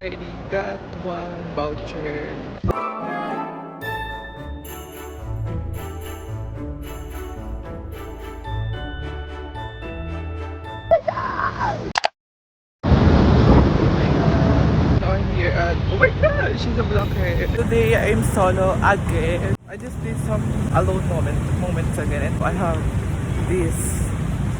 I got one voucher. Now I'm here at, oh my god, she's a blockhead. Today I'm solo again. I just did some alone moments again, and I have this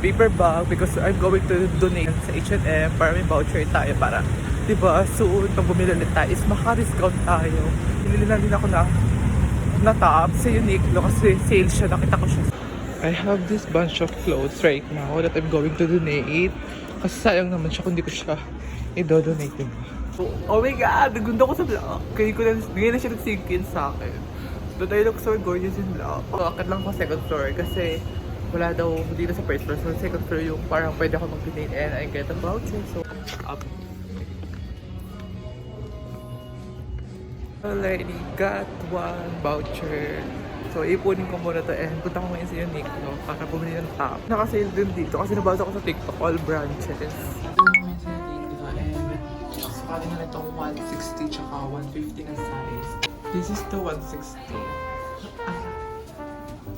paper bag because I'm going to donate sa H&M para may voucher tayo para, diba, soon pag bumili ulit tayo is maka-discount tayo. Binili na din ako na top sa Uniqlo kasi sale siya, nakita ko siya. I have this bunch of clothes right now that I'm going to donate kasi sayang naman siya kung di ko siya i-donate, diba? Oh my god, nagunda ko sa vlog. Ngayon na siya nag-sink in sa akin. But I look so gorgeous in vlog. Akit lang ako second floor kasi wala daw dito sa first floor. So second floor yung parang pwede ako mag-donate and I get a voucher. So, up. Already got one voucher. So, ipunin ko muna to and punta ko ngayon sa Uniqlo para bumili ng top. Naka-sale din dito kasi nabasa ko sa TikTok, all branches. Pwede na itong 160 tsaka 150 na size. This is the 160.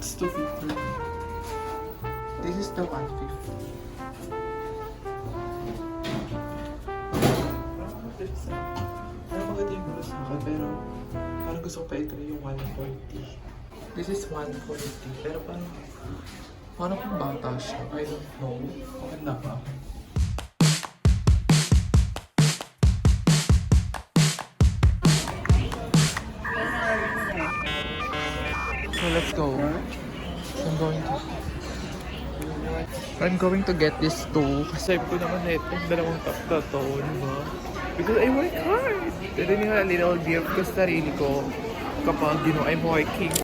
It's 250. This is the 150. Parang maganda yung gulo sa akin, pero parang gusto ko pa ito yung 140. This is 140, pero parang kung bata siya. I don't know. Maganda pa. So let's go. I'm going to get this too. Kasi sabi ko naman na itong dalawang top na to, diba? Because I work hard. Pwede nyo a little gift ko sa sarili ko kapag, I'm working.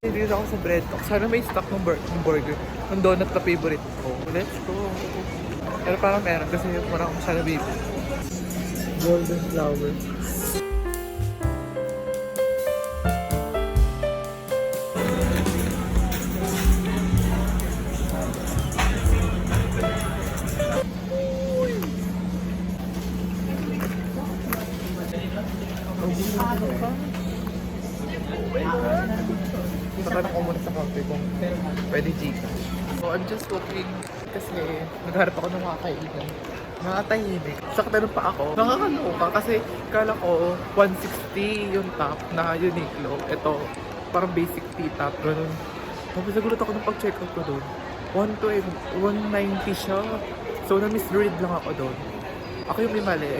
Dito ako sa bread talk. Sana may stock ng burger. Ng donut na favorite ko. Let's go. Pero parang meron kasi parang masyado baby. Golden flower. Tatanong ko muna sa counter kung pwede Gcash. So I'm just walking kasi nagharap ako ng makakainan. Nakatahimik. Sa katanong pa ako, nakakaloka kasi kala ko 160 yung top na Uniqlo. Ito, parang basic T-top, ganun. Tapos nagulat ako nung pag-check out ko doon. 190 siya. So na-misread lang ako doon. Ako yung may mali.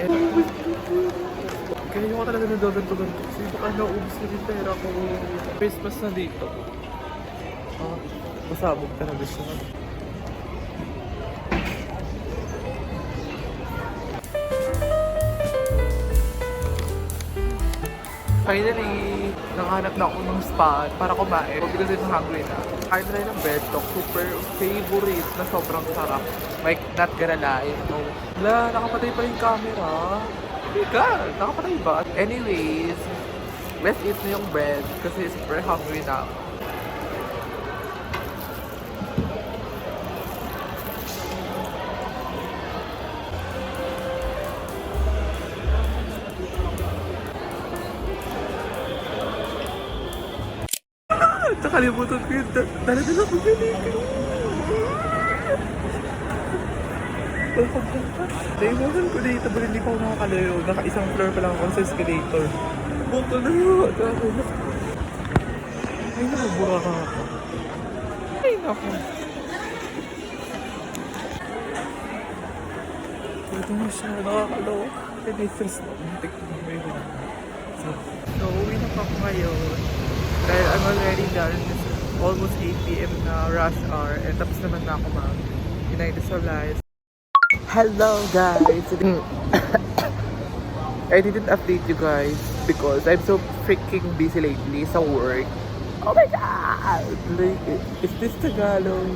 Kaya yung talaga nagdaganto-ganto kasi baka naubos na yung pera ko. Christmas na dito. Masabog talaga siya. Finally, nakahanap na ako ng spot para kumain. Because I'm hungry na. Kain na rin ng bread talk. Super favorite na sobrang sarap. Like, not gonna lie. No. Wala, nakapatay pa yung camera. Oh my god, nakapatay ba? Anyways, let's eat na yung bread kasi super hungry na ako. Nakalimutan ko yun. Dala-dala ko galing. Naiwanan ko dito, pero hindi pa ako nakakalayo. Naka-isang floor pa lang ako sa escalator. Buto na yun. Ay, nakabura ka ako. Ay, naku. Ito na siya, nakakalayo. Pwede stress na. Muntik na may wala. So, uwi na pa ako ngayon. Dahil I'm already done. It's almost 8 PM na rush hour. And tapos naman na ako United sa lives. Hello guys! I didn't update you guys because I'm so freaking busy lately sa work. Oh my god! Like, is this Tagalog?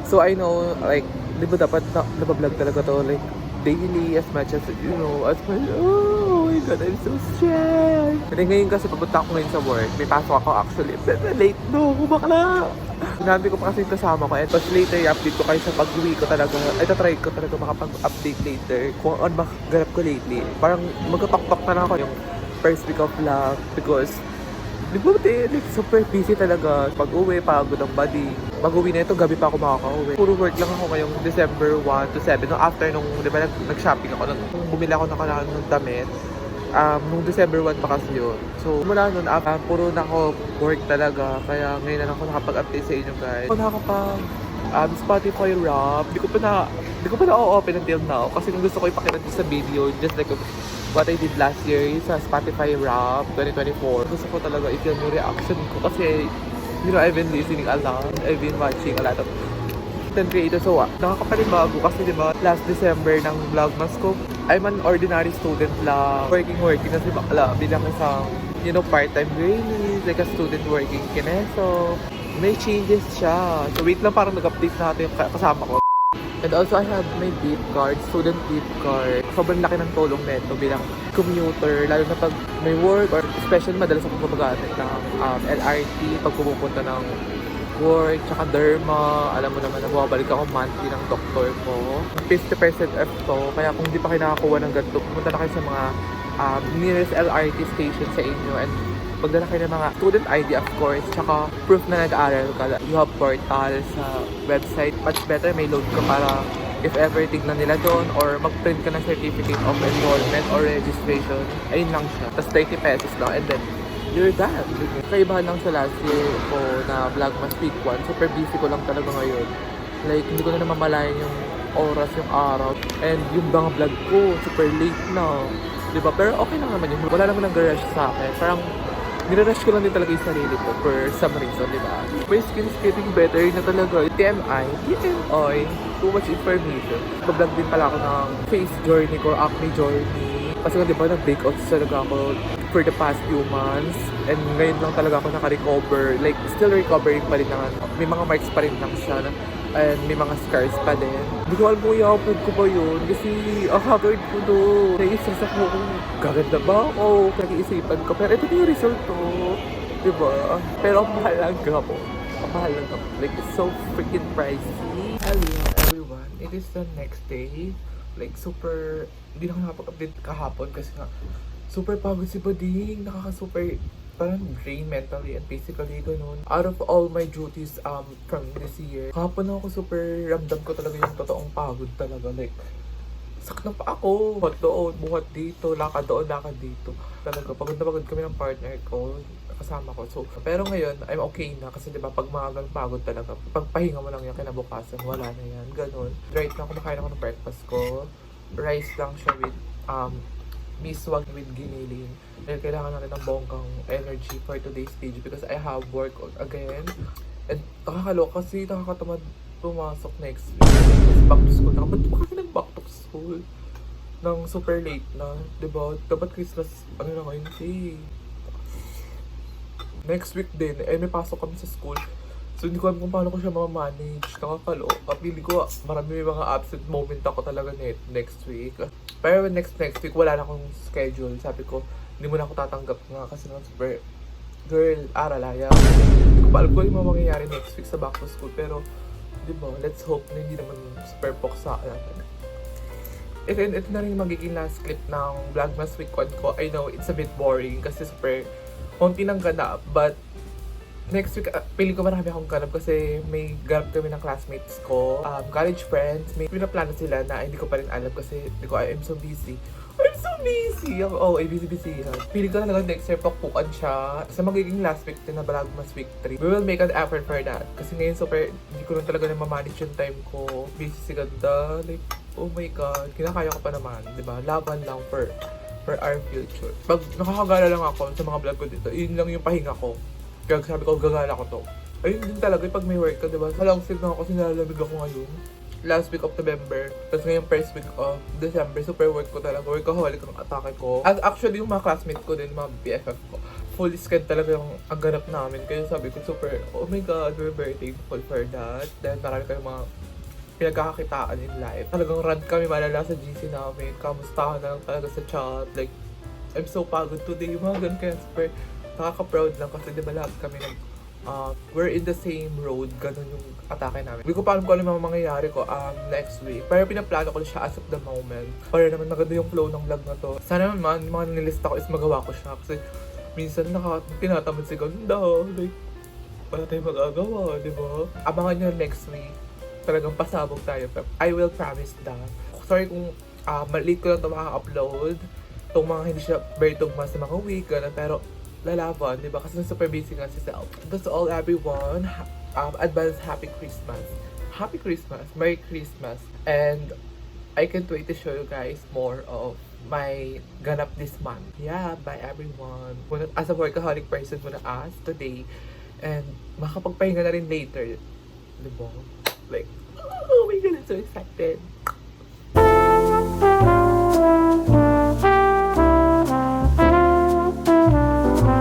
So I know, like, di ba dapat nabablog talaga to, like, daily as much as, as much. Oh my god, I'm so stressed! And ngayon kasi papunta ako ngayon sa work. May pasok ako actually. Pero late no, bakla! Sinabi ko pa kasi kasama ko. And tapos later, i-update ko kayo sa pag-uwi ko talaga. Ay, tatry ko talaga makapag-update later. Kung ano ba ganap ko lately. Parang magkatok-tok na lang ako yung first week of vlog. Because, di ba, like, super busy talaga. Pag-uwi, pagod ang body. Mag-uwi na ito, gabi pa ako makaka-uwi. Puro work lang ako ngayong December 1 to 7. No, after nung, di ba, nag-shopping ako. Nung bumili ako ng damit. Nung December 1 pa kasi yun. So, mula nun, puro na ako work talaga. Kaya ngayon na lang ako nakapag-update sa inyo guys. Ako nakakapag Spotify rap. Di ko pa na-open until now. Kasi kung gusto ko ipakita dito sa video, just like what I did last year sa Spotify rap 2024. Gusto ko talaga i-film yung reaction ko. Kasi, you know, I've been listening a lot. I've been watching a lot of content creators. So, nakakapanibago kasi diba, last December ng Vlogmas ko, I'm an ordinary student lang. Working kasi bakla bilang isang, you know, part-time granny, like a student working kineso. May changes siya. So, wait lang, parang nag-update na natin yung kasama ko. And also, I have my beep card, student beep card. Sobrang laki ng tulong nito bilang commuter, lalo na pag may work or especially madalas ako gumagamit ng LRT pag pupunta ng work, tsaka derma. Alam mo naman na bumabalik ako monthly ng doktor ko. 50% off to, kaya kung di pa kayo nakakuha ng ganito, pumunta na kayo sa mga nearest LRT station sa inyo and magdala kayo ng mga student ID of course, tsaka proof na nag-aaral ka. You have portal sa website. Much better may load ka para if ever tignan nila doon or mag-print ka ng certificate of enrollment or registration. Ayun lang siya. Tapos 30 pesos lang and then you're done. Kaibahan lang sa last year ko na Vlogmas Week 1. Super busy ko lang talaga ngayon. Like, hindi ko na namamalayan yung oras, yung araw. And yung mga vlog ko, super late na. Diba? Pero okay lang naman yun. Wala naman nag-rush sa akin. Parang nire-rush ko lang din talaga yung sarili ko for some reason, diba? My skin's getting better na talaga. TMI, too much information. Mag-vlog din pala ako ng face journey ko, acne journey. Kasi nga diba, nag-breakout talaga ako for the past few months. And ngayon lang talaga ako naka-recover. Like, still recovering pa rin naman. May mga marks pa rin lang siya. And may mga scars pa din. Hindi ko alam kung i-upload ko ba yun. Kasi ang haggard ko doon. Nai-stress ako kung gaganda ba ako. Nag-iisipan ko. Pero ito yung result ko. Diba? Pero ang mahal lang ako. Ang mahal lang ako. Like, it's so freaking pricey. Hello everyone. It is the next day. Like, super... Hindi na ako nakapag-update kahapon kasi nga super pagod si Bading. Nakaka-super... parang drain mentally and physically, ganun. Out of all my duties from this year, kahapon ako super ramdam ko talaga yung totoong pagod talaga. Like, sakit na pa ako. Buhat doon, buhat dito, lakad doon, lakad dito. Talaga, pagod na pagod kami ng partner ko, kasama ko. So, pero ngayon, I'm okay na kasi diba, pag mga pagod talaga, pagpahinga mo lang yan kinabukasan, wala na yan, ganun. Right now, kumakain ako ng breakfast ko. Rice lang siya with, miswag with giniling. Dahil kailangan natin ng bonggang energy for today's stage because I have work again. And nakakaloka kasi nakakatamad pumasok next week. Kasi back to school na. Ba't pa kasi nag-back to school? Nang super late na. Diba? Dapat Christmas, ano na ngayon si next week din. Eh, may pasok kami sa school. So, hindi ko alam kung paano ko siya ma-manage. Nakakaloka. Pili ko, marami may mga absent moment ako talaga next week. Pero next week, wala na akong schedule. Sabi ko, hindi mo na ako tatanggap nga kasi naman super girl, aralaya. Hindi ko pa alam kung yung mga mangyayari next week sa back to school. Pero, di ba, let's hope na hindi naman super poksa natin. Ito na rin yung magiging last clip ng Vlogmas Week 1 ko. I know, it's a bit boring kasi super konti ng ganap. But, next week, piling ko marami akong ganap kasi may ganap kami ng classmates ko, college friends. May pinaplano sila na hindi ko pa rin alam kasi I'm so busy. I'm so busy! Busy. Piling ko talaga next year pakuan siya. Sa magiging last week din na Vlogmas Week 3. We will make an effort for that. Kasi ngayon super, hindi ko rin talaga na ma-manage yung time ko. Busy si ganda. Like, oh my God. Kinakaya ko pa naman, di ba? Laban lang for our future. Pag nakakagala lang ako sa mga vlog ko dito, yun lang yung pahinga ko. Kaya sabi ko, gagala ko to. Ayun din talaga, pag may work ka, diba? Salangsig na ako kasi nalalamig ako ngayon. Last week of November, tapos ngayong first week of December, super work ko talaga. Workaholic ang atake ko. As actually, yung mga classmate ko din, mga BFF ko, fully scanned talaga yung ang ganap namin. Kaya sabi ko, super, oh my God, we're very thankful for that. Dahil marami kayong mga pinagkakakitaan in life. Talagang rant kami malala sa GC namin. Kamustahan na lang talaga sa chat. Like, I'm so pagod today. Yung mga ganun kaya super nakaka-proud lang kasi diba lahat kami we're in the same road, ganun yung atake namin. Hindi ko pa alam kung ano yung mga mangyayari ko next week. Pero pinaplano ko siya as of the moment. Para naman maganda yung flow ng vlog na to. Sana naman, yung mga nilista ko is magawa ko siya. Kasi minsan tinatamad si ganda. Like, wala tayong magagawa, di ba? Abangan nyo next week. Talagang pasabog tayo. Pero I will promise that. Sorry kung late ko lang ito makaka-upload. Itong mga hindi siya very tugma sa mga week, ganun. Pero lalaban, di ba? Kasi super busy nga si self. That's all, everyone. Advance Happy Christmas. Happy Christmas. Merry Christmas. And I can't wait to show you guys more of my ganap this month. Yeah, bye everyone. As a workaholic person, muna as today. And makapagpahinga na rin later. Di ba? Like, oh my God, I'm so excited.